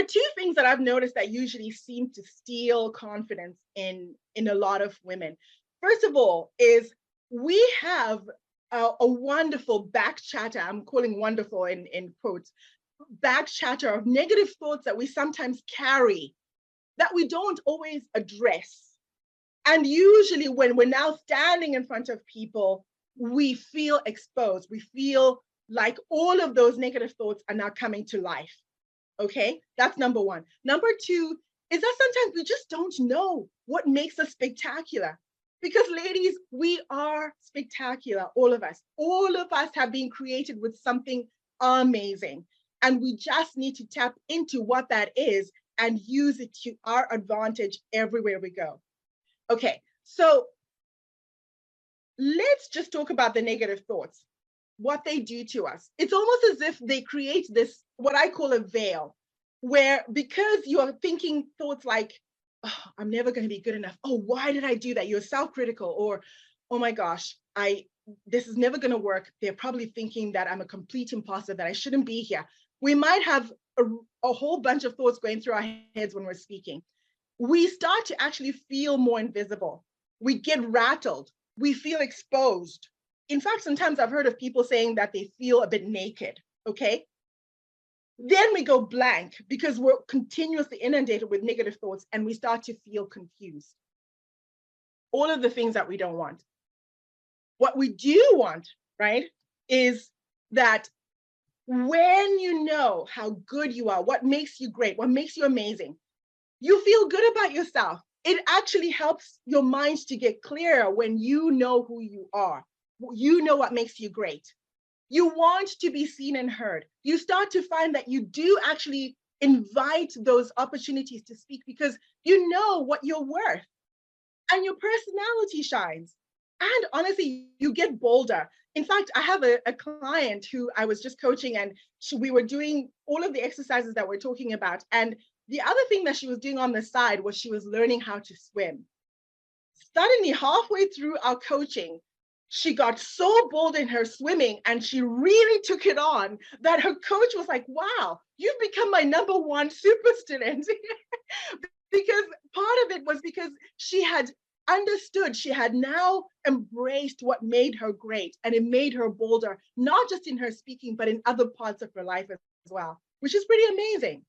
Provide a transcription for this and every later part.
are two things that I've noticed that usually seem to steal confidence in a lot of women. First of all, is we have a wonderful back chatter. I'm calling wonderful in quotes, back chatter of negative thoughts that we sometimes carry that we don't always address. And usually, when we're now standing in front of people, we feel exposed. We feel like all of those negative thoughts are now coming to life. Okay, that's number one. Number two is that sometimes we just don't know what makes us spectacular. Because, ladies, we are spectacular, all of us. All of us have been created with something amazing. And we just need to tap into what that is and use it to our advantage everywhere we go. Okay, so let's just talk about the negative thoughts, what they do to us. It's almost as if they create this, what I call a veil, where because you are thinking thoughts like, oh, I'm never going to be good enough. Oh, why did I do that? You're self-critical. Or, oh my gosh, this is never going to work. They're probably thinking that I'm a complete imposter, that I shouldn't be here. We might have a whole bunch of thoughts going through our heads when we're speaking. We start to actually feel more invisible. We get rattled. We feel exposed. In fact, sometimes I've heard of people saying that they feel a bit naked, okay? Then we go blank because we're continuously inundated with negative thoughts and we start to feel confused. All of the things that we don't want. What we do want, right, is that when you know how good you are, what makes you great, what makes you amazing, you feel good about yourself. It actually helps your mind to get clearer when you know who you are. You know what makes you great. You want to be seen and heard. You start to find that you do actually invite those opportunities to speak because you know what you're worth and your personality shines. And honestly, you get bolder. In fact, I have a client who I was just coaching and we were doing all of the exercises that we're talking about. And the other thing that she was doing on the side was she was learning how to swim. Suddenly, halfway through our coaching, she got so bold in her swimming and she really took it on that her coach was like, wow, you've become my number one super student. Because part of it was because she had understood, she had now embraced what made her great, and it made her bolder, not just in her speaking, but in other parts of her life as well, which is pretty amazing.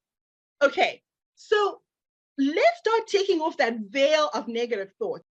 Okay, so let's start taking off that veil of negative thoughts.